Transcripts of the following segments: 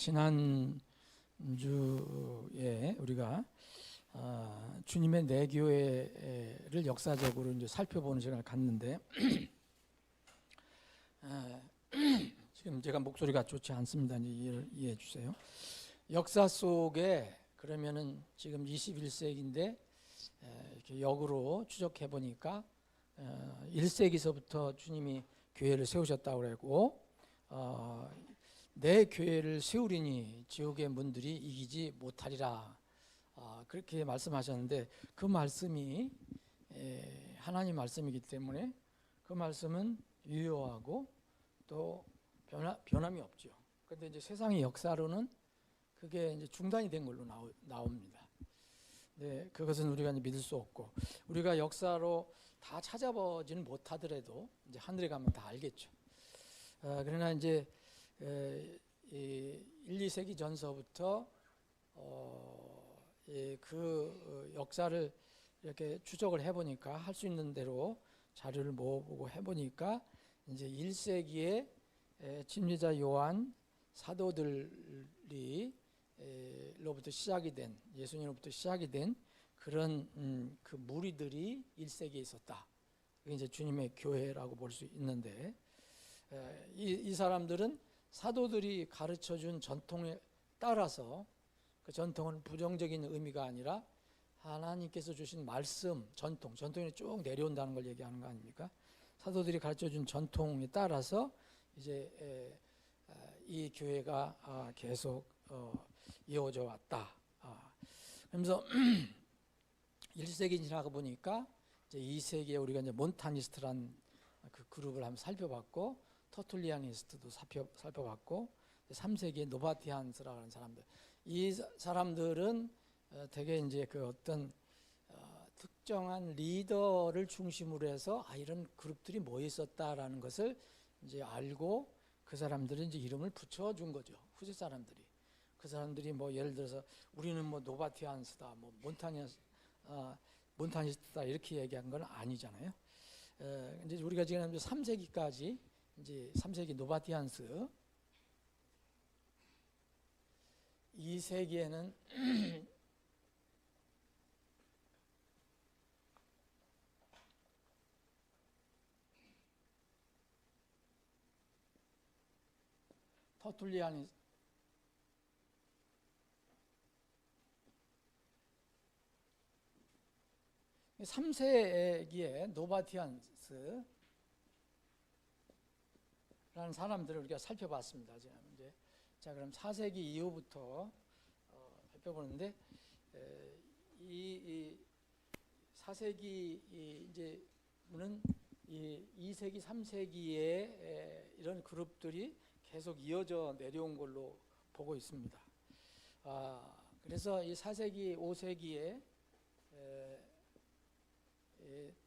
지난 주에 우리가 주님의 내교회를 역사적으로 이제 살펴보는 시간을 갖는데 지금 제가 목소리가 좋지 않습니다. 이제 이해해 주세요. 역사 속에 그러면은 지금 21세기인데 이렇게 역으로 추적해 보니까 1세기서부터 주님이 교회를 세우셨다고 그랬고 내 교회를 세우리니 지옥의 문들이 이기지 못하리라 그렇게 말씀하셨는데 그 말씀이 하나님 말씀이기 때문에 그 말씀은 유효하고 또 변함이 없죠. 그런데 이제 세상의 역사로는 그게 이제 중단이 된 걸로 나옵니다. 네, 그것은 우리가 이제 믿을 수 없고 우리가 역사로 다 찾아보지는 못하더라도 이제 하늘에 가면 다 알겠죠. 그러나 이제 1, 2세기 전서부터 그 역사를 이렇게 추적을 해보니까 할 수 있는 대로 자료를 모아보고 해보니까 이제 1세기에 침례자 요한 사도들이 로부터 시작이 된 예수님으로부터 시작이 된 그런 그 무리들이 1세기에 있었다. 그게 이제 주님의 교회라고 볼 수 있는데 이 사람들은 사도들이 가르쳐준 전통에 따라서 그 전통은 부정적인 의미가 아니라 하나님께서 주신 말씀, 전통이 쭉 내려온다는 걸 얘기하는 거 아닙니까? 사도들이 가르쳐준 전통에 따라서 이제 이 교회가 계속 이어져 왔다. 그러면서 1세기 지나가 보니까 이제 2세기에 우리가 이제 몬타니스트란 그 그룹을 한번 살펴봤고 터툴리아니스트도 살펴봤고 3세기에 노바티안스라는 사람들. 이 사람들은 되게 이제 그 어떤 특정한 리더를 중심으로 해서 이런 그룹들이 모여 있었다라는 것을 이제 알고 그 사람들은 이제 이름을 붙여준 거죠. 후세 사람들이. 그 사람들이 뭐 예를 들어서 우리는 뭐 노바티안스다, 뭐 몬타니스트다 이렇게 얘기한 건 아니잖아요. 이제 우리가 지금 3세기까지 이제 3세기 노바티안스, 2세기에는 터툴리아니 3세기에 노바티안스라는 사람들을 우리가 살펴봤습니다. 이제 자 그럼 4세기 이후부터 살펴보는데 이 4세기 이제는 이 2세기 3세기에 이런 그룹들이 계속 이어져 내려온 걸로 보고 있습니다. 그래서 이 4세기 5세기에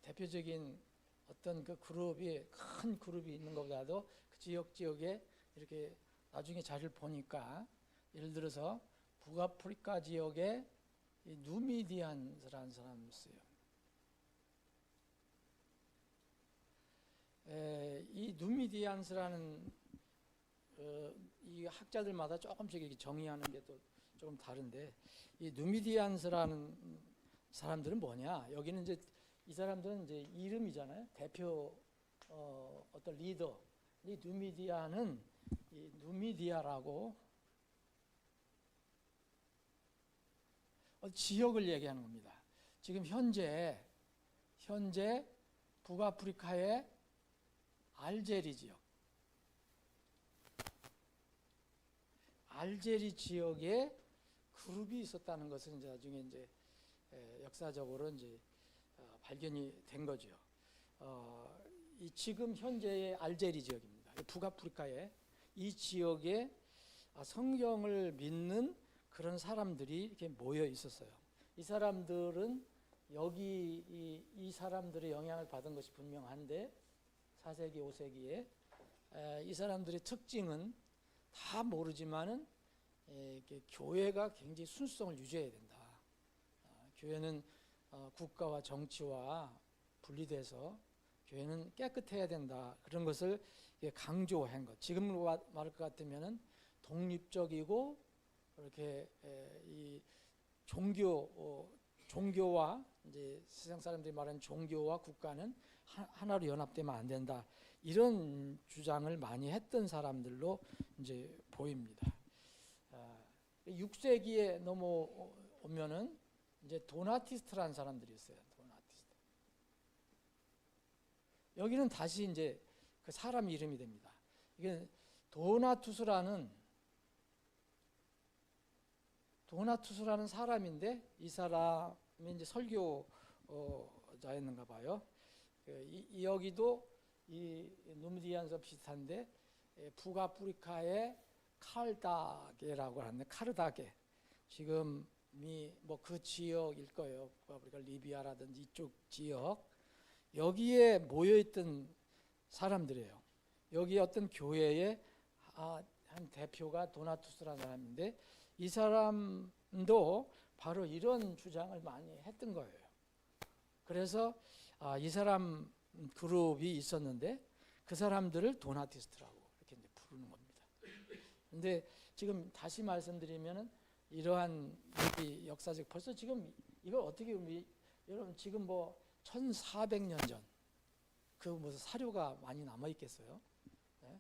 대표적인 어떤 그 그룹이 큰 그룹이 있는 것보다도 그 지역에 이렇게 나중에 자리를 보니까 예를 들어서 북아프리카 지역에 이 누미디안스라는 사람이 있어요. 이 누미디안스라는 이 학자들마다 조금씩 이렇게 정의하는 게 또 조금 다른데 이 누미디안스라는 사람들은 뭐냐? 여기는 이제 이 사람들은 이제 이름이잖아요. 대표 어떤 리더. 이 누미디아는 이 누미디아라고 지역을 얘기하는 겁니다. 지금 현재 북아프리카의 알제리 지역, 알제리 지역에 그룹이 있었다는 것은 이제 나중에 이제 역사적으로 이제 발견이 된 거죠. 이 지금 현재의 알제리 지역입니다. 북아프리카의 이 지역에 성경을 믿는 그런 사람들이 이렇게 모여 있었어요. 이 사람들은 여기 이 사람들의 영향을 받은 것이 분명한데 4세기, 5세기에 이 사람들의 특징은 다 모르지만은 교회가 굉장히 순수성을 유지해야 된다. 교회는 국가와 정치와 분리돼서 교회는 깨끗해야 된다. 그런 것을 강조한 것. 지금으로 말할 것 같으면은 독립적이고 이렇게 이 종교와 이제 세상 사람들이 말하는 종교와 국가는 하나로 연합되면 안 된다. 이런 주장을 많이 했던 사람들로 이제 보입니다. 6세기에 넘어오면은 이제 도나티스트라는 사람들이 있어요. 도나티스트. 여기는 다시 이제 그 사람 이름이 됩니다. 이게 도나투스라는 사람인데 이 사람이 이제 설교자였는가 봐요. 여기도 이 누미디안서 비슷한데 북아프리카의 칼다게라고 하는데 카르다게 지금이 뭐 그 지역일 거예요. 북아프리카 리비아라든지 이쪽 지역 여기에 모여있던 사람들이에요. 여기 어떤 교회의 한 대표가 도나투스라는 사람인데 이 사람도 바로 이런 주장을 많이 했던 거예요. 그래서 이 사람 그룹이 있었는데 그 사람들을 도나티스트라고 이렇게 이제 부르는 겁니다. 근데 지금 다시 말씀드리면은 이러한 역사적 벌써 지금 이걸 어떻게 여러분 지금 뭐 1400년 전 그 무슨 사료가 많이 남아 있겠어요? 네?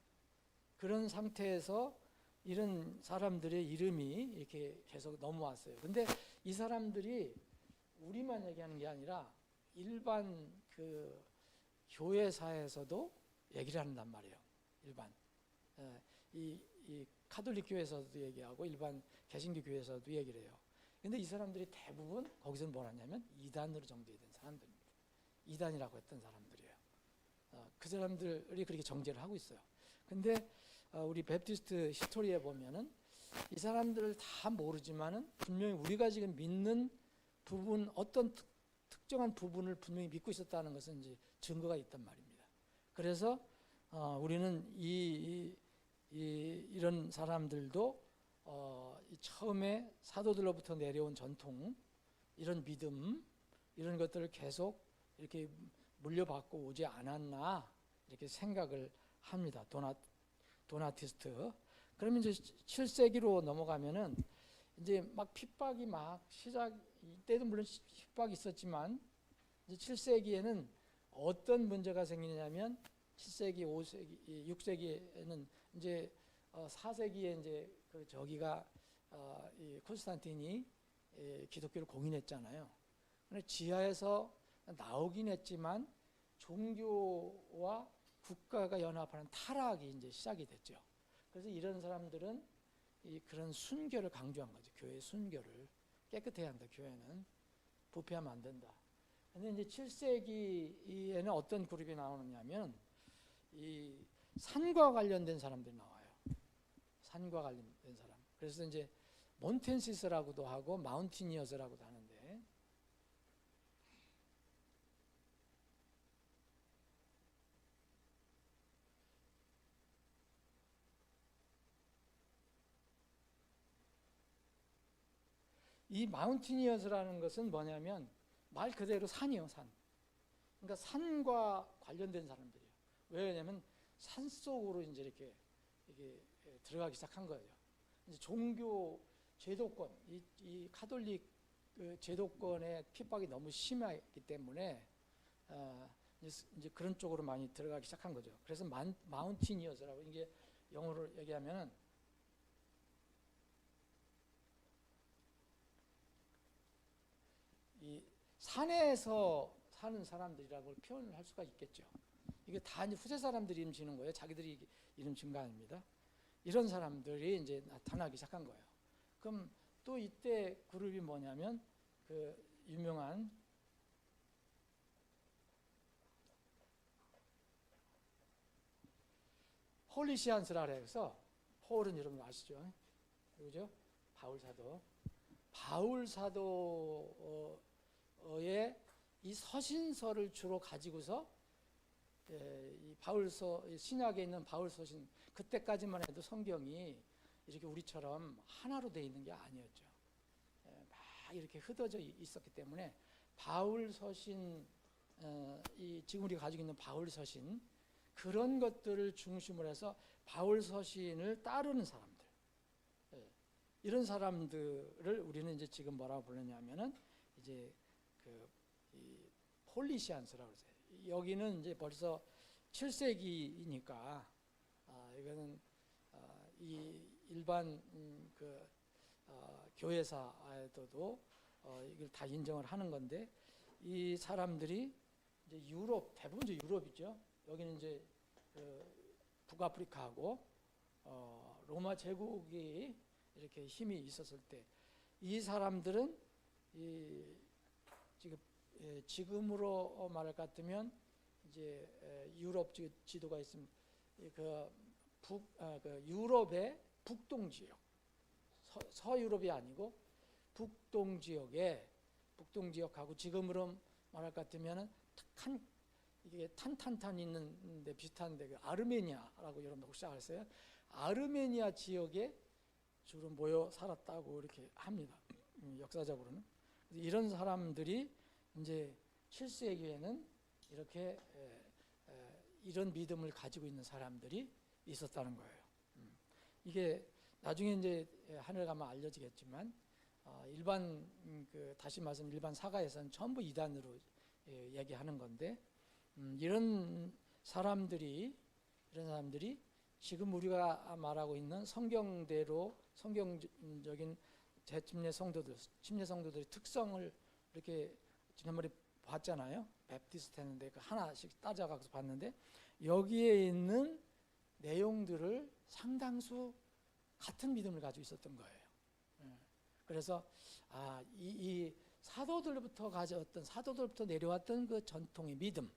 그런 상태에서 이런 사람들의 이름이 이렇게 계속 넘어왔어요. 근데 이 사람들이 우리만 얘기하는 게 아니라 일반 그 교회사에서도 얘기를 한단 말이에요. 일반 이 카톨릭 교회에서도 얘기하고 일반 개신교 교회에서도 얘기를 해요. 근데 이 사람들이 대부분 거기서 뭘 하냐면 이단으로 정죄된 사람들입니다. 이단이라고 했던 사람들이에요. 그 사람들이 그렇게 정죄를 하고 있어요. 근데 우리 베프티스트 히스토리에 보면은 이 사람들을 다 모르지만은 분명히 우리가 지금 믿는 부분 어떤 특정한 부분을 분명히 믿고 있었다는 것은 이제 증거가 있단 말입니다. 그래서 우리는 이런 사람들도 처음에 사도들로부터 내려온 전통, 이런 믿음, 이런 것들을 계속 이렇게 물려받고 오지 않았나 이렇게 생각을 합니다. 도나티스트. 그러면 이제 7세기로 넘어가면은 이제 막 핍박이 막 이때도 물론 핍박이 있었지만 이제 7세기에는 어떤 문제가 생기냐면 7세기, 5세기, 6세기에는 이제 4세기에 이제 그 저기가 이 콘스탄틴이 기독교를 공인했잖아요. 근데 지하에서 나오긴 했지만 종교와 국가가 연합하는 타락이 이제 시작이 됐죠. 그래서 이런 사람들은 그런 순교를 강조한 거죠. 교회의 순교를 깨끗해야 한다. 교회는 부패하면 안 된다. 근데 이제 7세기에는 어떤 그룹이 나오느냐면 이 산과 관련된 사람들이 나와요. 산과 관련된 사람. 그래서 이제 몬텐시스라고도 하고 마운티니어스라고도 하는데 이 마운티니어스라는 것은 뭐냐면 말 그대로 산이에요. 산. 그러니까 산과 관련된 사람들이에요. 왜냐하면 산 속으로 이제 이렇게 들어가기 시작한 거예요. 이제 종교 제도권, 이 카톨릭 그 제도권의 핍박이 너무 심하기 때문에 이제 그런 쪽으로 많이 들어가기 시작한 거죠. 그래서 마운티니어스라고 이게 영어로 얘기하면은 이 산에서 사는 사람들이라고 표현을 할 수가 있겠죠. 이게 다 이제 후세 사람들이 이름 지는 거예요. 자기들이 이름 지은 거 아닙니다. 이런 사람들이 이제 나타나기 시작한 거예요. 그럼 또 이때 그룹이 뭐냐면 그 유명한 홀리시안스라 해서 폴은 여러분 아시죠? 누구죠? 바울 사도. 바울 사도의 이 서신서를 주로 가지고서 이 바울서 신약에 있는 바울 서신 그때까지만 해도 성경이 이렇게 우리처럼 하나로 되어 있는 게 아니었죠. 막 이렇게 흩어져 있었기 때문에 바울 서신 지금 우리가 가지고 있는 바울 서신 그런 것들을 중심으로 해서 바울 서신을 따르는 사람들 이런 사람들을 우리는 이제 지금 뭐라고 부르냐면은 이제 이 폴리시안스라고 그러세요. 여기는 이제 벌써 7세기이니까 이거는 이 일반 교회사에서도 이걸 다 인정을 하는 건데, 이 사람들이 이제 유럽, 대부분 이제 유럽이죠. 여기는 이제 북아프리카하고 로마 제국이 이렇게 힘이 있었을 때, 이 사람들은 지금으로 말할 것 같으면 이제 유럽 지도가 있으면 유럽의 북동 지역, 서유럽이 아니고 북동 지역하고 지금으로 말할 것 같으면은 이게 탄탄탄 있는 데 비슷한데, 그 아르메니아라고 여러분 혹시 아세요? 아르메니아 지역에 주로 모여 살았다고 이렇게 합니다. 역사적으로는. 이런 사람들이 이제 7세기에는 이렇게 이런 믿음을 가지고 있는 사람들이 있었다는 거예요. 이게 나중에 이제 하늘 가면 알려지겠지만, 일반 다시 말씀 일반 사가에서는 전부 이단으로 얘기하는 건데, 이런 사람들이 지금 우리가 말하고 있는 성경대로 성경적인 재침례 성도들의 특성을 이렇게 지난번에 봤잖아요. 베프티스트 했는데 그 하나씩 따져가서 봤는데, 여기에 있는 내용들을 상당수 같은 믿음을 가지고 있었던 거예요. 그래서 이 사도들부터 내려왔던 그 전통의 믿음,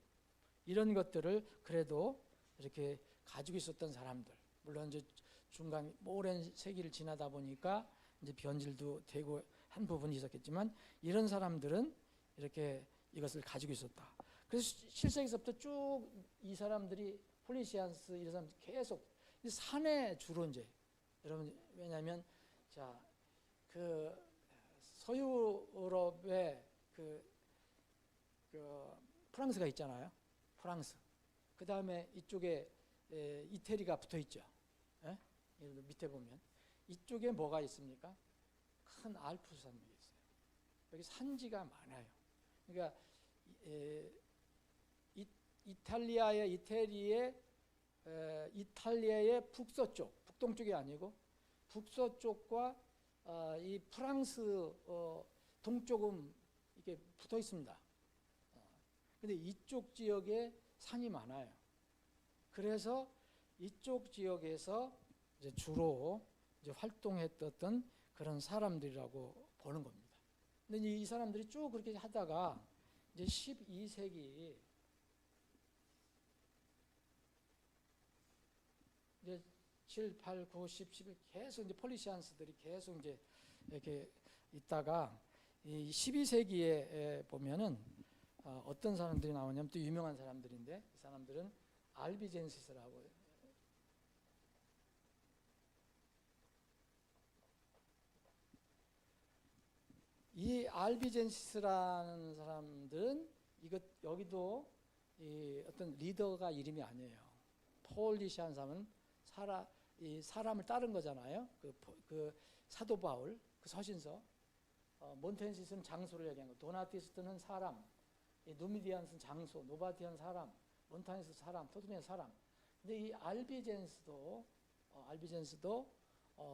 이런 것들을 그래도 이렇게 가지고 있었던 사람들, 물론 이제 중간 오랜 세기를 지나다 보니까 이제 변질도 되고 한 부분이 있었겠지만, 이런 사람들은 이렇게 이것을 가지고 있었다. 그래서 7세기서부터 쭉 이 사람들이 폴리시안스 이런 사람 계속 산에 주로 이제, 여러분 왜냐하면 서유럽에 프랑스가 있잖아요. 프랑스. 그 다음에 이쪽에 이태리가 붙어 있죠. 밑에 보면 이쪽에 뭐가 있습니까? 큰 알프 산맥이 있어요. 여기 산지가 많아요. 그러니까 이탈리아의 북서쪽, 북동쪽이 아니고 북서쪽과 이 프랑스 동쪽은 이렇게 붙어 있습니다. 근데 이쪽 지역에 산이 많아요. 그래서 이쪽 지역에서 이제 주로 이제 활동했던 그런 사람들이라고 보는 겁니다. 근데 이 사람들이 쭉 그렇게 하다가 이제 12세기 이제 7, 8, 9, 10, 11 계속 이제 폴리시안스들이 계속 이제 이렇게 있다가 이 12세기에 보면은 어떤 사람들이 나오냐면 또 유명한 사람들인데, 이 사람들은 알비젠시스라고. 이 알비젠시스라는 사람들은 여기도 어떤 리더가 이름이 아니에요. 폴리시안 사람은 사람을 따른 거잖아요. 그 사도 바울 그 서신서. 몬텐시스는 장소를 얘기한 거, 도나티스트는 사람, 누미디안스는 장소, 노바티안 사람, 몬타니스 사람, 토드니안 사람. 근데 이 알비젠스도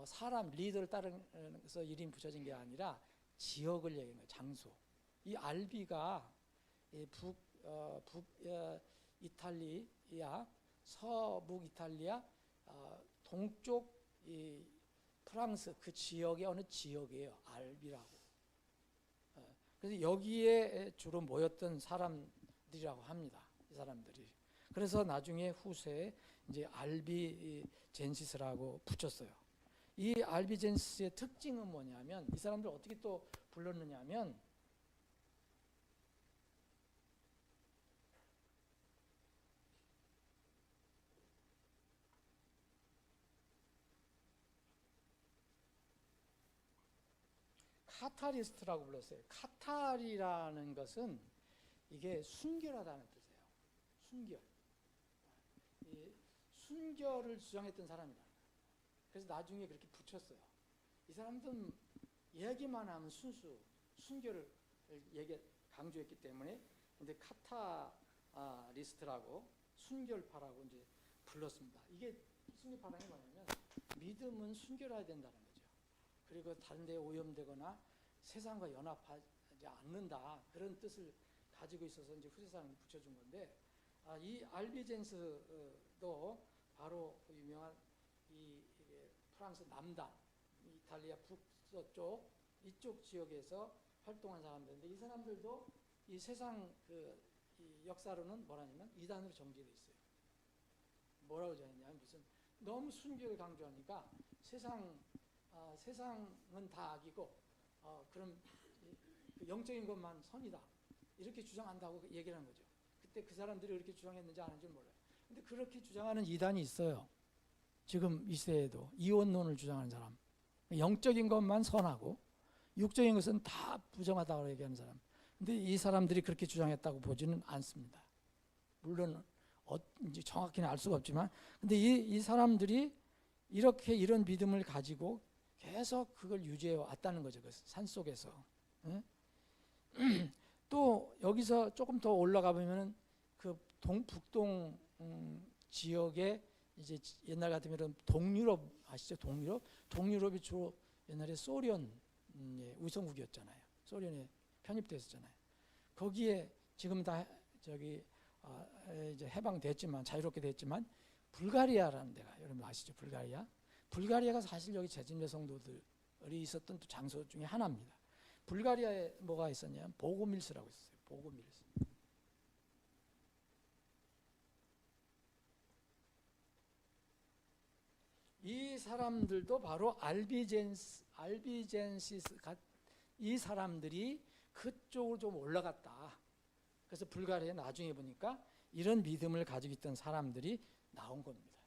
사람 리더를 따라서 이름이 붙여진 게 아니라 지역을 얘기하는 거예요. 장소. 이 알비가 북 이탈리아, 서북 이탈리아, 동쪽 이 프랑스 그 지역의 어느 지역이에요. 알비라고. 그래서 여기에 주로 모였던 사람들이라고 합니다. 이 사람들이. 그래서 나중에 후세에 이제 알비젠시스라고 붙였어요. 이 알비젠시스의 특징은 뭐냐면, 이 사람들 어떻게 또 불렀느냐면, 카타리스트라고 불렀어요. 카탈이라는 것은 이게 순결하다는 뜻이에요. 순결. 이 순결을 주장했던 사람이다. 그래서 나중에 그렇게 붙였어요. 이 사람들은 얘기만 하면 순수 순교를 강조했기 때문에 근데 카타리스트라고 순결파라고 이제 불렀습니다. 이게 순교파라는 게 뭐냐면 믿음은 순결해야 된다는 거죠. 그리고 다른 데 오염되거나 세상과 연합하지 않는다 그런 뜻을 가지고 있어서 이제 후세사람이 붙여준 건데 이 알비젠스도 바로 유명한 이게 프랑스 남단, 이탈리아 북서쪽 이쪽 지역에서 활동한 사람들인데 이 사람들도 이 세상 이 역사로는 뭐라냐면 이단으로 정제돼 있어요. 뭐라고 정했냐면 무슨 너무 순교를 강조하니까 세상은 다 악이고 그럼 영적인 것만 선이다 이렇게 주장한다고 얘기를 하는 거죠. 그때 그 사람들이 그렇게 주장했는지 안 하는지 몰라요. 근데 그렇게 주장하는 이단이 있어요. 지금 이 시대에도 이원론을 주장하는 사람, 영적인 것만 선하고 육적인 것은 다 부정하다고 얘기하는 사람. 근데 이 사람들이 그렇게 주장했다고 보지는 않습니다. 물론 이제 정확히는 알 수가 없지만, 근데 이 사람들이 이렇게 이런 믿음을 가지고 계속 그걸 유지해 왔다는 거죠. 그 산 속에서. 또 여기서 조금 더 올라가 보면은 그 북동 지역에 이제 옛날 같으면 동유럽 아시죠? 동유럽이 주로 옛날에 소련 우선국이었잖아요. 소련에 편입됐었잖아요. 거기에 지금 다 이제 해방됐지만 자유롭게 됐지만 불가리아라는 데가 여러분 아시죠? 불가리아가 사실 여기 재림의 성도들이 있었던 또 장소 중에 하나입니다. 불가리아에 뭐가 있었냐면 보고밀스라고 있었어요. 보고밀스. 이 사람들도 바로 알비젠시스 이 사람들이 그쪽으로 좀 올라갔다. 그래서 불가리아에 나중에 보니까 이런 믿음을 가지고 있던 사람들이 나온 겁니다.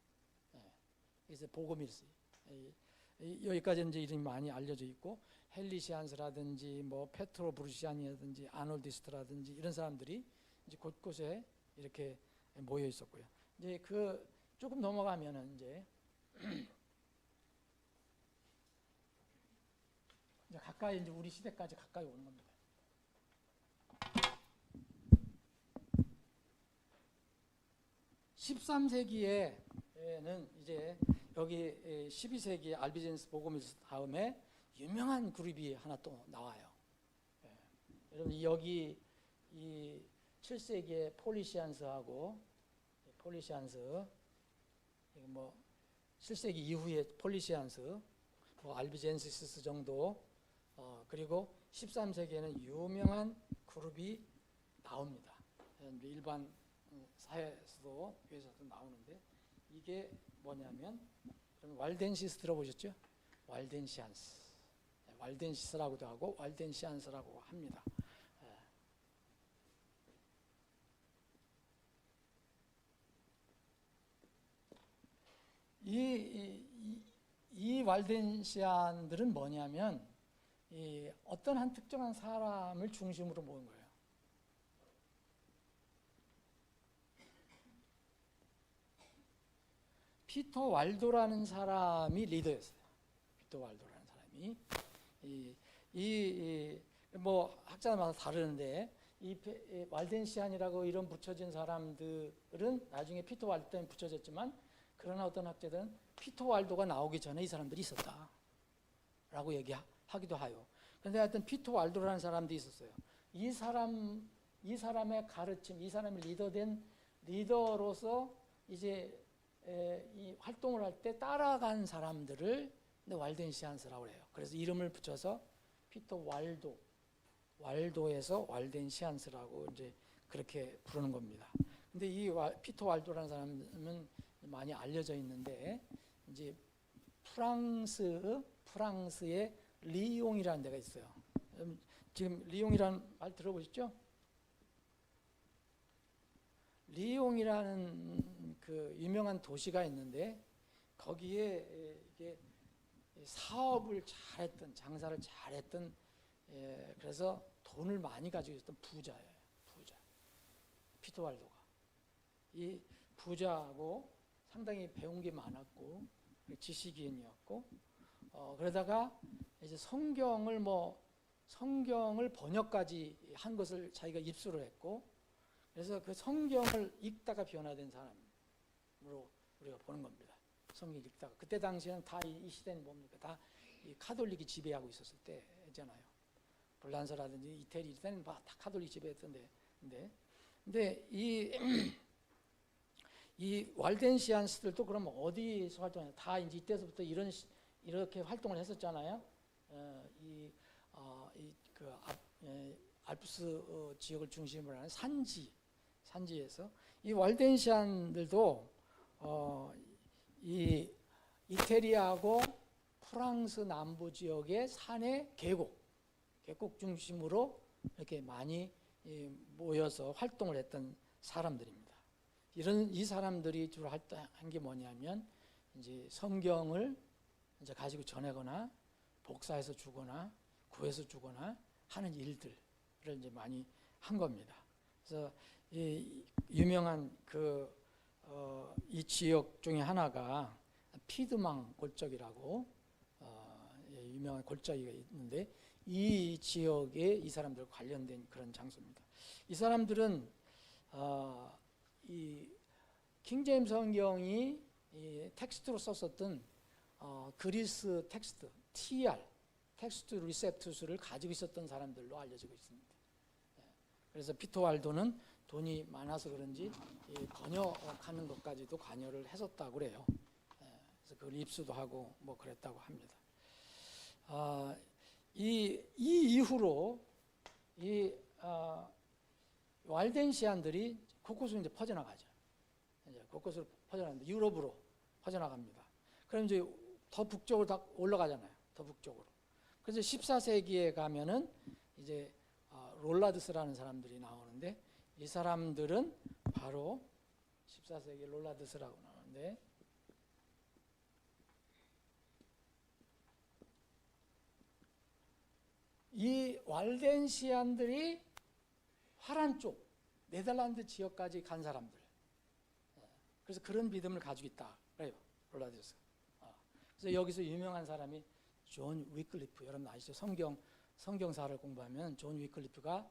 그래서 보고밀스. 여기까지 이제 이름이 많이 알려져 있고 헬리시안스라든지 뭐 페트로 브루시안이라든지 아놀디스트라든지 이런 사람들이 이제 곳곳에 이렇게 모여 있었고요. 이제 그 조금 넘어가면은 이제 가까이 이제 우리 시대까지 가까이 오는 겁니다. 13세기에는 이제 여기 12세기 알비젠스 보고밀스 다음에 유명한 그룹이 하나 또 나와요. 여러분 여기 이 7세기에 폴리시안스하고 뭐 7세기 이후에 폴리시안스, 뭐 알비젠시스 정도, 그리고 13세기에는 유명한 그룹이 나옵니다. 일반 사회에서도 교회에서도 나오는데 이게 뭐냐면 왈덴시스 들어보셨죠? 왈덴시스라고도 하고 왈덴시안스라고 합니다. 이 왈덴시안들은 뭐냐면 어떤 한 특정한 사람을 중심으로 모은 거예요. 피터 왈도라는 사람이 리더였어요. 피터 왈도라는 사람이 뭐 학자마다 다르는데 이 왈덴시안이라고 이름 붙여진 사람들은 나중에 피터 왈도 때문에 붙여졌지만 그러나 어떤 학자들은 피터 왈도가 나오기 전에 이 사람들이 있었다라고 얘기하기도 하요. 그런데 하여튼 피터 왈도라는 사람도 있었어요. 이 사람의 가르침, 이 사람이 리더로서 이제 이 활동을 할 때 따라간 사람들을 왈덴시안스라고 해요. 그래서 이름을 붙여서 피터 왈도에서 왈덴시안스라고 이제 그렇게 부르는 겁니다. 근데 이 피터 왈도라는 사람은 많이 알려져 있는데 이제 프랑스의 리옹이라는 데가 있어요. 지금 리옹이라는 말 들어보셨죠? 리옹이라는 그 유명한 도시가 있는데 거기에 이게 사업을 잘했던, 장사를 잘했던, 그래서 돈을 많이 가지고 있었던 부자예요. 부자. 피터 왈도가 이 부자하고 상당히 배운 게 많았고 지식인이었고 그러다가 이제 성경을 번역까지 한 것을 자기가 입수를 했고, 그래서 그 성경을 읽다가 변화된 사람으로 우리가 보는 겁니다. 성경 읽다가. 그때 당시에는 다 이 시대는 뭡니까? 다 이 카톨릭이 지배하고 있었을 때잖아요. 불란서라든지 이태리 이때는 다 카톨릭 지배했던데, 근데 이 왈덴시안스들도 그럼 어디서 활동해요? 다 이제 이때서부터 이렇게 활동을 했었잖아요. 알프스 지역을 중심으로 하는 산지에서 이 왈덴시안들도 이 이태리하고 프랑스 남부 지역의 산의 계곡 중심으로 이렇게 많이 모여서 활동을 했던 사람들입니다. 이 사람들이 주로 한 게 뭐냐면 이제 성경을 이제 가지고 전하거나 복사해서 주거나 구해서 주거나 하는 일들을 이제 많이 한 겁니다. 그래서 이 유명한 이 지역 중에 하나가 피드망 골짜기라고 유명한 골짜기가 있는데, 이 지역에 이 사람들 관련된 그런 장소입니다. 이 사람들은 이 킹제임스 성경이 이 텍스트로 썼었던 그리스 텍스트 TR 텍스트 리셉투스를 가지고 있었던 사람들로 알려지고 있습니다. 그래서 피터 왈도는 돈이 많아서 그런지 번역하는 것까지도 관여를 했었다고 그래요. 그래서 그걸 입수도 하고 뭐 그랬다고 합니다. 이 이후로 이 왈덴시안들이 곳곳으로 이제 퍼져나가죠. 이제 곳곳으로 퍼져나가는데 유럽으로 퍼져나갑니다. 그럼 이제 더 북쪽으로 다 올라가잖아요. 더 북쪽으로. 그래서 14세기에 가면은 이제 롤라드스라는 사람들이 나오는데, 이 사람들은 바로 14세기 롤라드스라고 나오는데, 이 왈덴시안들이 화란 쪽 네덜란드 지역까지 간 사람들. 그래서 그런 믿음을 가지고 있다 그래요, 롤라드스. 그래서 여기서 유명한 사람이 존 위클리프. 여러분 아시죠? 성경사를 공부하면 존 위클리프가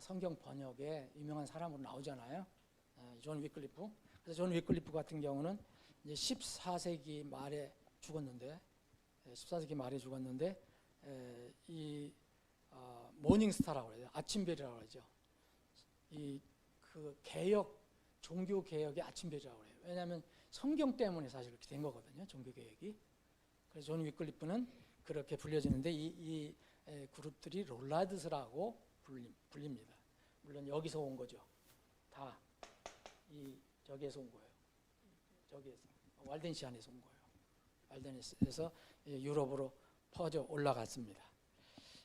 성경 번역에 유명한 사람으로 나오잖아요. 존 위클리프. 그래서 존 위클리프 같은 경우는 이제 14세기 말에 죽었는데, 이 모닝스타라고 그래요. 아침별이라고 그러죠. 그 종교 개혁의 아침별이라고 그래요. 왜냐하면 성경 때문에 사실 그렇게 된 거거든요. 종교 개혁이. 그래서 존 위클리프는 그렇게 불려지는데, 이 그룹들이 롤라드스라고 불립니다. 물론 여기서 온 거죠. 다 저기에서 온 거예요. 저기에서 왈덴시안에서 온 거예요. 왈덴시안에서 유럽으로 퍼져 올라갔습니다.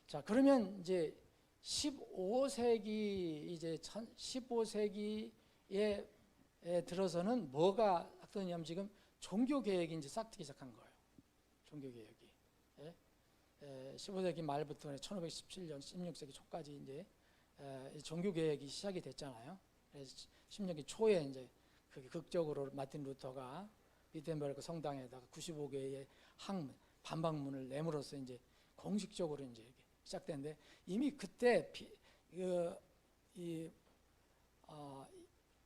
자, 그러면 이제 15세기에 들어서는 뭐가 싹트냐면 지금 종교 개혁이 이제 싹트기 시작한 거예요. 종교 개혁이. 15세기 말부터 1517년, 16세기 초까지 이제 종교 개혁이 시작이 됐잖아요. 그래서 16세기 초에 이제 그게 극적으로 마틴 루터가 위텐베르크 성당에다가 95개의 반박문을 내므로써 이제 공식적으로 이제 시작됐는데, 이미 그때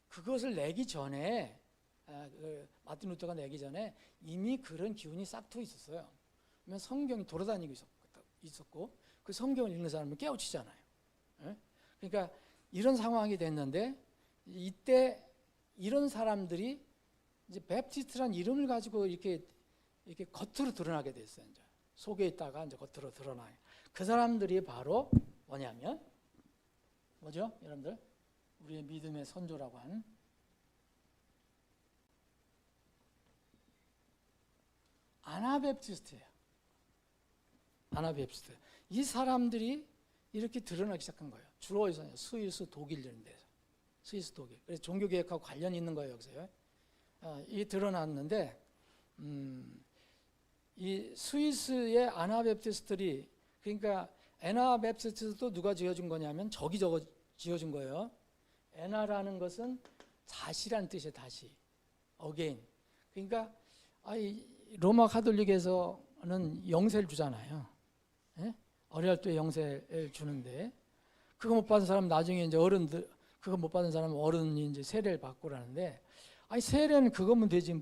그것을 내기 전에 마틴 루터가 내기 전에 이미 그런 기운이 싹트고 있었어요. 그러면 성경이 돌아다니고 있었고 그 성경을 읽는 사람은 깨우치잖아요. 그러니까 이런 상황이 됐는데, 이때 이런 사람들이 이제 베프티스트란 이름을 가지고 이렇게 겉으로 드러나게 됐어요. 이제 속에 있다가 이제 겉으로 드러나요. 그 사람들이 바로 뭐냐면 뭐죠, 여러분들? 우리의 믿음의 선조라고 하는 아나베프티스트예요. 아나베프티스트. 이 사람들이 이렇게 드러나기 시작한 거예요. 주로 어디서? 스위스, 독일 이런 데서. 스위스, 독일. 그래서 종교개혁하고 관련이 있는 거예요, 여기서요. 이 드러났는데, 이 스위스의 아나베프티스트들이, 그러니까 애나베프티스트도 누가 지어준 거냐면 저기 지어준 거예요. 애나라는 것은 다시란 뜻이에요. 다시. 어게인. 그러니까 로마 가톨릭에서는 영세를 주잖아요. 예? 어릴 때 영세를 주는데 그거 못 받은 사람 나중에 이제 어른들 그거 못 받은 사람은 어른이 이제 세례를 받고 그러는데 아니 세례는 그거면 되지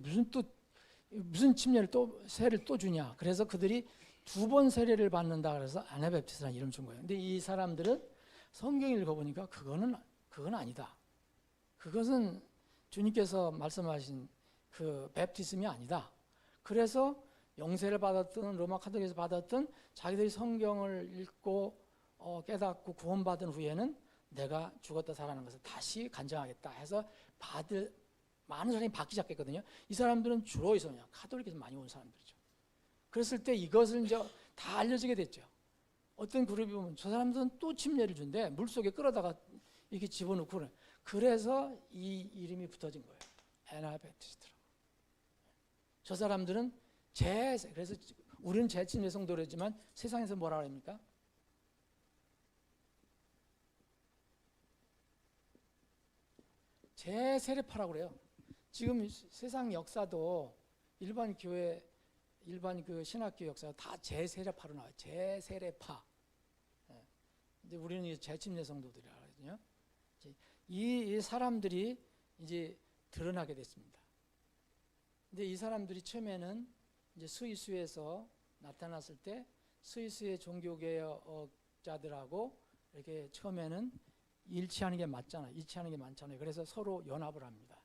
무슨 침례를 또 세례를 또 주냐. 그래서 그들이 2번 세례를 받는다 그래서 아나베프티스라는 이름 준 거예요. 근데 이 사람들은 성경 읽어보니까 그건 아니다. 그것은 주님께서 말씀하신 그 베프티즘이 아니다. 그래서 영세를 받았던 로마 카톨릭에서 받았던 자기들이 성경을 읽고 깨닫고 구원받은 후에는 내가 죽었다 살아난 것을 다시 간증하겠다 해서 많은 사람이 받기 시작했거든요. 이 사람들은 주로 있었냐 카톨릭에서 많이 온 사람들이죠. 그랬을 때 이것을 이제 다 알려지게 됐죠. 어떤 그룹이 보면 저 사람들은 또 침례를 준대. 물속에 끌어다가 이렇게 집어넣고 그래. 그래서 이 이름이 붙어진 거예요. 애나베프티스트라고. 저 사람들은 그래서 우리는 재침례 성도라지만 세상에서 뭐라 그럽니까? 재세례파라고 그래요. 지금 세상 역사도 일반 그 신학교 역사가 다 재세례파로 나와요. 재세례파. 근데 우리는 재침례 성도들이라 하거든요. 이 사람들이 이제 드러나게 됐습니다. 근데 이 사람들이 처음에는 이제 스위스에서 나타났을 때 스위스의 종교개혁자들하고 이렇게 처음에는 일치하는 게 많잖아요. 그래서 서로 연합을 합니다.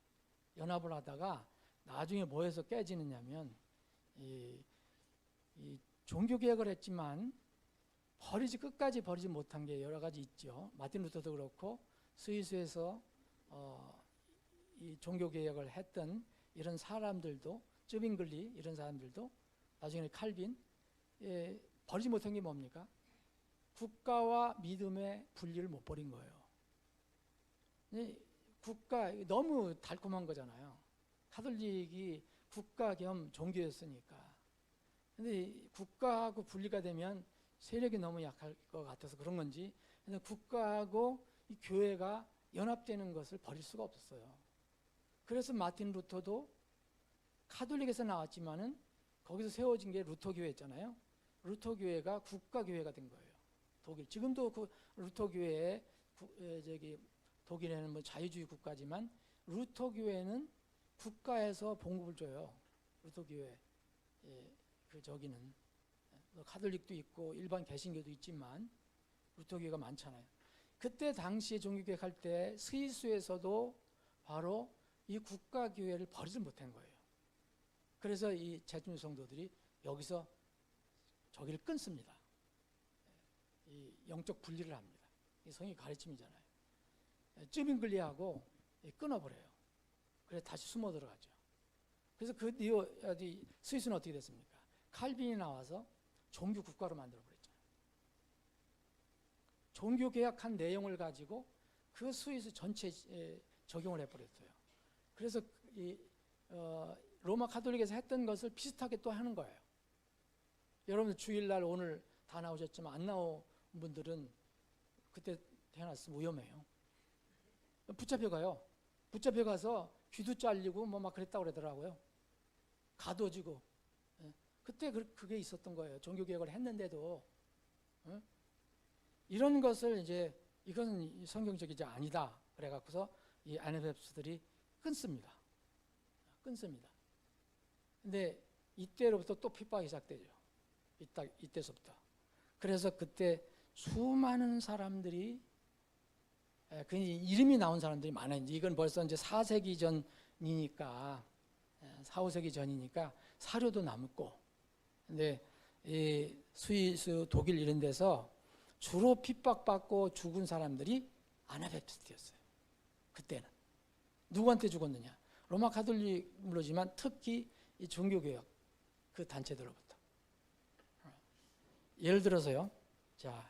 연합을 하다가 나중에 뭐해서 깨지느냐면 이 종교개혁을 했지만 끝까지 버리지 못한 게 여러 가지 있죠. 마틴 루터도 그렇고 스위스에서 이 종교개혁을 했던 이런 사람들도 쯔빙글리 이런 사람들도 나중에 칼빈 버리지 못한 게 뭡니까? 국가와 믿음의 분리를 못 버린 거예요. 국가 너무 달콤한 거잖아요. 카톨릭이 국가 겸 종교였으니까. 근데 국가하고 분리가 되면 세력이 너무 약할 것 같아서 그런 건지 국가하고 이 교회가 연합되는 것을 버릴 수가 없었어요. 그래서 마틴 루터도 카톨릭에서 나왔지만은 거기서 세워진 게 루터 교회였잖아요. 루터 교회가 국가 교회가 된 거예요. 독일 지금도 그 루터 교회에 독일에는 뭐 자유주의 국가지만 루터 교회는 국가에서 봉급을 줘요. 루터 교회 저기는 카톨릭도 있고 일반 개신교도 있지만 루터 교회가 많잖아요. 그때 당시에 종교개혁할 때 스위스에서도 바로 이 국가 교회를 버리지 못한 거예요. 그래서 이 재침례 성도들이 여기서 저기를 끊습니다. 이 영적 분리를 합니다. 이 성의 가르침이잖아요. 쯔빙글리하고 끊어버려요. 그래서 다시 숨어 들어가죠. 그래서 그 스위스는 어떻게 됐습니까? 칼빈이 나와서 종교 국가로 만들어버렸잖아요. 종교 개혁한 내용을 가지고 그 스위스 전체에 적용을 해버렸어요. 그래서 로마 카톨릭에서 했던 것을 비슷하게 또 하는 거예요. 여러분들 주일날 오늘 다 나오셨지만 안 나온 분들은 그때 태어났으면 위험해요. 붙잡혀가요. 붙잡혀가서 귀도 잘리고 뭐 막 그랬다고 그러더라고요. 가둬지고. 그때 그게 있었던 거예요. 종교개혁을 했는데도. 이런 것을 이건 성경적이지 아니다. 그래갖고서 이 아나베프티스들이 끊습니다. 근데 이때로부터 또 핍박이 시작되죠. 이때서부터. 그래서 그때 수많은 사람들이 그 이름이 나온 사람들이 많아요. 이건 벌써 이제 4세기 전이니까 4, 5세기 전이니까 사료도 남고. 근데 이 스위스, 독일 이런 데서 주로 핍박받고 죽은 사람들이 아나베프티스트였어요. 그때는. 누구한테 죽었느냐? 로마 카톨릭 물론이지만 특히 이 종교개혁 그 단체들로부터. 예를 들어서요. 자,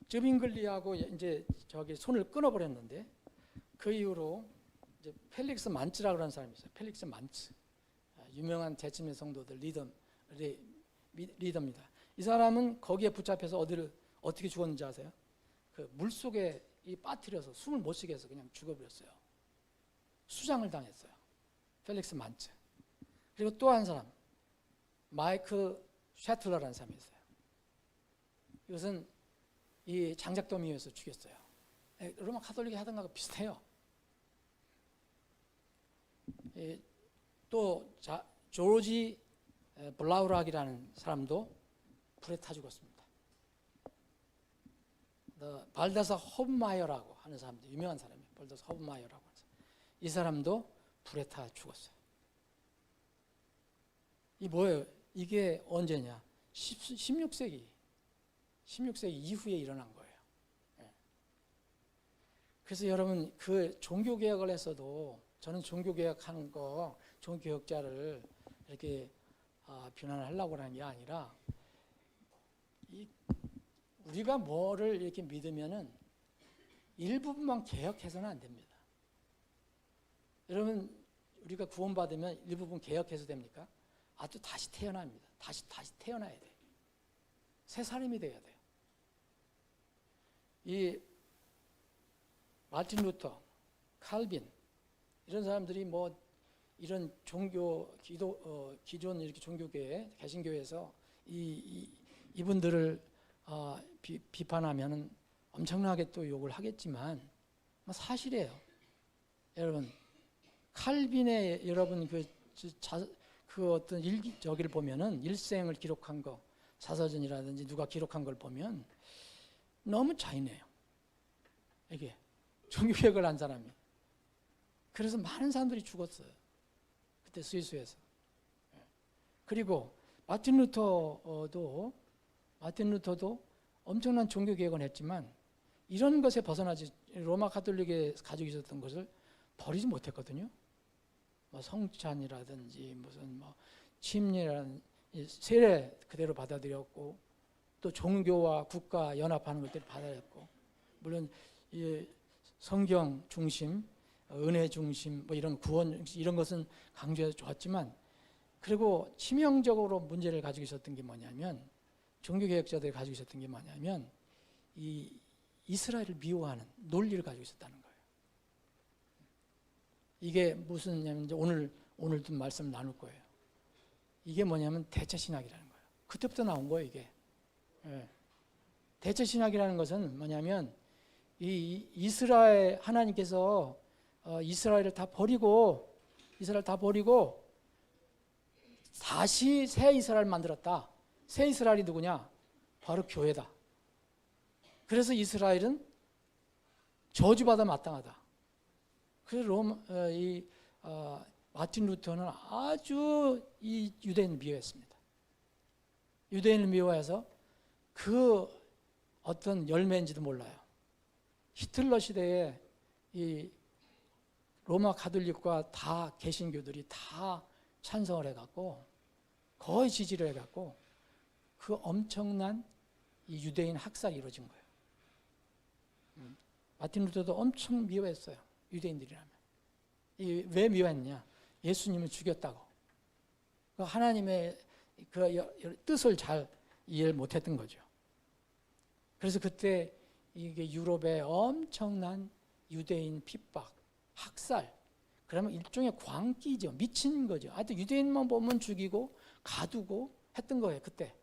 쯔빙글리하고 이제 저기 손을 끊어버렸는데 그 이후로 이제 펠릭스 만츠라고 하는 사람이 있어요. 펠릭스 만츠. 유명한 재침례 성도들 리더입니다. 이 사람은 거기에 붙잡혀서 어떻게 죽었는지 아세요? 그 물속에 빠뜨려서 숨을 못 쉬게 해서 그냥 죽어버렸어요. 수장을 당했어요. 펠릭스 만츠. 그리고 또 한 사람 마이크 샤틀러라는 사람이 있어요. 이것은 이 장작더미에서 죽였어요. 로마 카톨릭이 하던 거하고 비슷해요. 또 조지 블라우락이라는 사람도 불에 타 죽었습니다. 발다사 호브마이어라고 하는 사람도 유명한 사람이에요. 발다사 호브마이어라고 하는 사람. 이 사람도 불에 타 죽었어요. 이 뭐예요? 이게 언제냐? 16세기 이후에 일어난 거예요. 그래서 여러분 그 종교개혁을 했어도 저는 종교개혁하는 거 종교개혁자를 이렇게 비난하려고 하는 게 아니라 우리가 뭐를 이렇게 믿으면은 일부분만 개혁해서는 안 됩니다. 여러분 우리가 구원받으면 일부분 개혁해서 됩니까? 또 다시 태어납니다. 다시 태어나야 돼요. 새 사람이 돼야 돼요. 이 마틴 루터, 칼빈 이런 사람들이 뭐 이런 종교 기존 이렇게 종교계에 개신교에서 이분들을 비판하면은 엄청나게 또 욕을 하겠지만 사실이에요. 여러분 칼빈의 여러분 그 어떤 저기를 보면은 일생을 기록한 거 사서전이라든지 누가 기록한 걸 보면 너무 잔인해요. 이게 종교개혁을 한 사람이. 그래서 많은 사람들이 죽었어요. 그때 스위스에서. 그리고 마틴 루터도 엄청난 종교개혁을 했지만 이런 것에 벗어나지 로마 가톨릭에 가지고 있었던 것을 버리지 못했거든요. 뭐 성찬이라든지 무슨 뭐 침례라는 세례 그대로 받아들였고 또 종교와 국가 연합하는 것들을 받아들였고 물론 이 성경 중심, 은혜 중심, 뭐 이런 구원 중심 이런 것은 강조해서 좋았지만 그리고 치명적으로 문제를 가지고 있었던 게 뭐냐면 종교개혁자들이 가지고 있었던 게 뭐냐면 이 이스라엘을 미워하는 논리를 가지고 있었다는 거예요. 이게 무슨 이제 오늘도 말씀 나눌 거예요. 이게 뭐냐면 대체신학이라는 거예요. 그때부터 나온 거예요, 이게. 대체신학이라는 것은 뭐냐면 이 이스라엘 하나님께서 이스라엘을 다 버리고 다시 새 이스라엘 만들었다. 새 이스라엘이 누구냐? 바로 교회다. 그래서 이스라엘은 저주받아 마땅하다. 그래서 마틴 루터는 아주 이 유대인을 미워했습니다. 유대인을 미워해서 그 어떤 열매인지도 몰라요. 히틀러 시대에 이 로마 가톨릭과 다 개신교들이 다 찬성을 해갖고 거의 지지를 해갖고 그 엄청난 이 유대인 학살이 이루어진 거예요. 마틴 루터도 엄청 미워했어요. 유대인들이라면. 왜 미워했냐? 예수님을 죽였다고. 하나님의 그 뜻을 잘 이해를 못했던 거죠. 그래서 그때 이게 유럽의 엄청난 유대인 핍박, 학살, 그러면 일종의 광기죠. 미친 거죠. 하여튼 유대인만 보면 죽이고 가두고 했던 거예요, 그때.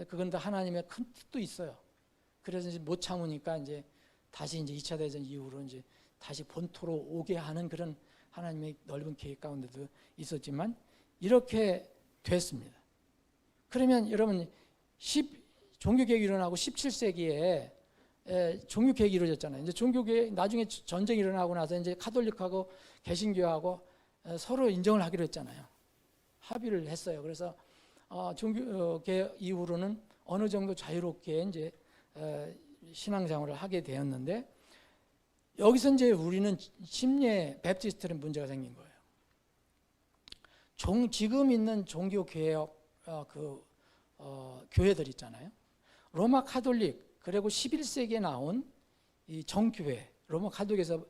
그건 다 하나님의 큰 뜻도 있어요. 그래서 이제 못 참으니까 이제 다시 이제 2차 대전 이후로 이제 다시 본토로 오게 하는 그런 하나님의 넓은 계획 가운데도 있었지만 이렇게 됐습니다. 그러면 여러분 종교개혁이 일어나고 17세기에 종교개혁이 이루어졌잖아요. 이제 종교개혁 나중에 전쟁이 일어나고 나서 이제 카톨릭하고 개신교하고 서로 인정을 하기로 했잖아요. 합의를 했어요. 그래서 종교개혁 이후로는 어느 정도 자유롭게 이제 신앙생활을 하게 되었는데 여기서 이제 우리는 심리에 베프티스트는 문제가 생긴 거예요. 지금 있는 종교개혁 교회들 있잖아요. 로마 카톨릭 그리고 11세기에 나온 이 정교회, 로마 카톨릭에서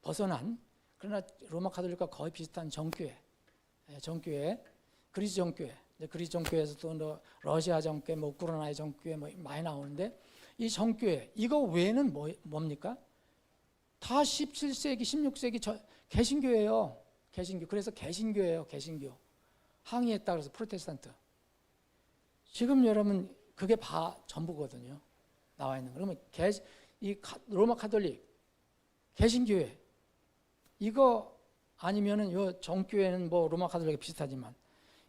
벗어난 그러나 로마 카톨릭과 거의 비슷한 정교회, 그리스 정교회, 그리스 정교회에서도 러시아 정교회, 우크라이나의 정교회 많이 나오는데 이 정교회 이거 외에는 뭡니까? 다 17세기, 16세기 개신교예요. 개신교. 그래서 개신교예요. 개신교. 항의했다 그래서 프로테스탄트. 지금 여러분 그게 전부거든요. 나와 있는 거. 그러면 로마 카톨릭, 개신교회 이거 아니면은 요 정교회는 뭐 로마 카톨릭과 비슷하지만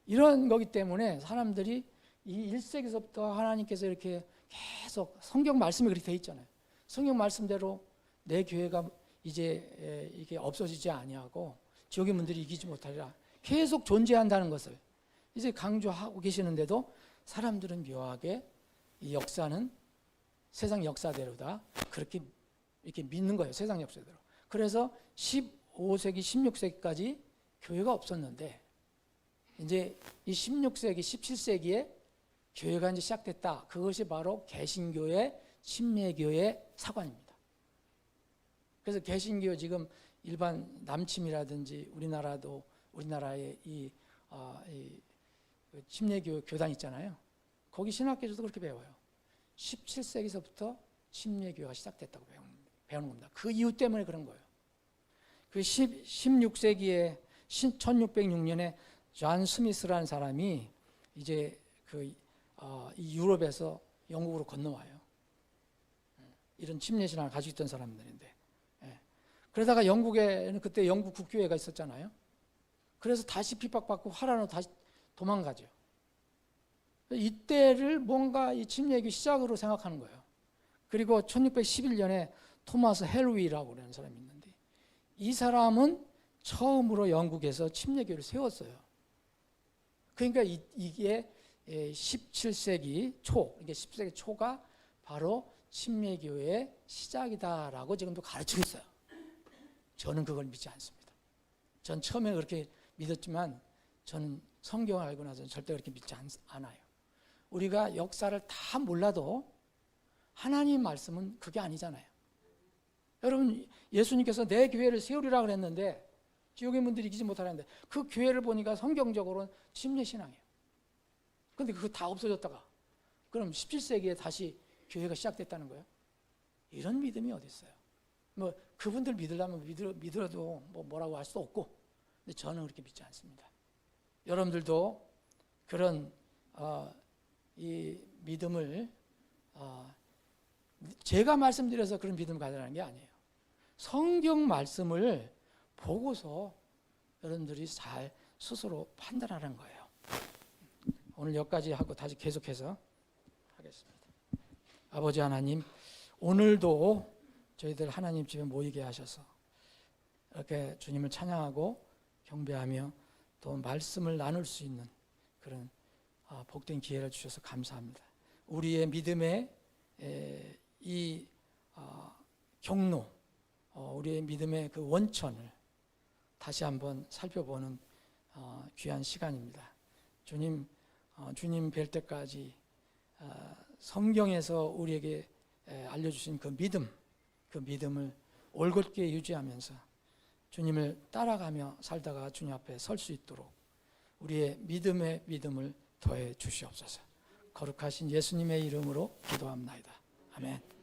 이런 거기 때문에 사람들이 이 1세기서부터 하나님께서 이렇게 계속 성경 말씀이 그렇게 돼 있잖아요. 성경 말씀대로 내 교회가 이제 이게 없어지지 아니하고 지옥의 문들이 이기지 못하리라 계속 존재한다는 것을 이제 강조하고 계시는데도 사람들은 묘하게 이 역사는 세상 역사대로다 그렇게 이렇게 믿는 거예요. 세상 역사대로. 그래서 15세기, 16세기까지 교회가 없었는데 이제 이 16세기, 17세기에 교회가 이제 시작됐다. 그것이 바로 개신교의 침례교의 사관입니다. 그래서 개신교 지금 일반 남침이라든지 우리나라의 이 침례교 교단 있잖아요. 거기 신학교에서도 그렇게 배워요. 17세기서부터 침례교가 시작됐다고 배우는 겁니다. 그 이유 때문에 그런 거예요. 그 16세기에 1606년에 존 스미스라는 사람이 이제 이 유럽에서 영국으로 건너와요. 이런 침례 신앙을 가지고 있던 사람들인데, 그러다가 영국에는 그때 영국 국교회가 있었잖아요. 그래서 다시 핍박받고 화란으로 다시 도망가죠. 이때를 뭔가 이 침례교 시작으로 생각하는 거예요. 그리고 1611년에 토마스 헬위라고 하는 사람이 있는데 이 사람은 처음으로 영국에서 침례교를 세웠어요. 그러니까 이게 17세기 초, 이게 10세기 초가 바로 침례교의 시작이다라고 지금도 가르치고 있어요. 저는 그걸 믿지 않습니다. 전 처음에 그렇게 믿었지만 저는 성경을 알고 나서는 절대 그렇게 믿지 않아요. 우리가 역사를 다 몰라도 하나님 말씀은 그게 아니잖아요. 여러분 예수님께서 내 교회를 세우리라 그랬는데 지옥의 문들이 이기지 못하는데 그 교회를 보니까 성경적으로는 침례신앙이에요. 그런데 그거 다 없어졌다가 그럼 17세기에 다시 교회가 시작됐다는 거예요? 이런 믿음이 어디 있어요? 뭐 그분들 믿으려면 믿으려도 뭐라고 할 수도 없고 근데 저는 그렇게 믿지 않습니다. 여러분들도 그런 이 믿음을 제가 말씀드려서 그런 믿음을 가지라는 게 아니에요. 성경 말씀을 보고서 여러분들이 잘 스스로 판단하는 거예요. 오늘 여기까지 하고 다시 계속해서 하겠습니다. 아버지 하나님, 오늘도 저희들 하나님 집에 모이게 하셔서 이렇게 주님을 찬양하고 경배하며 또 말씀을 나눌 수 있는 그런 복된 기회를 주셔서 감사합니다. 우리의 믿음의 이 경로, 우리의 믿음의 그 원천을 다시 한번 살펴보는 귀한 시간입니다. 주님 뵐 때까지 성경에서 우리에게 알려주신 그 믿음을 올곧게 유지하면서 주님을 따라가며 살다가 주님 앞에 설 수 있도록 우리의 믿음을 더해 주시옵소서. 거룩하신 예수님의 이름으로 기도합나이다. 아멘.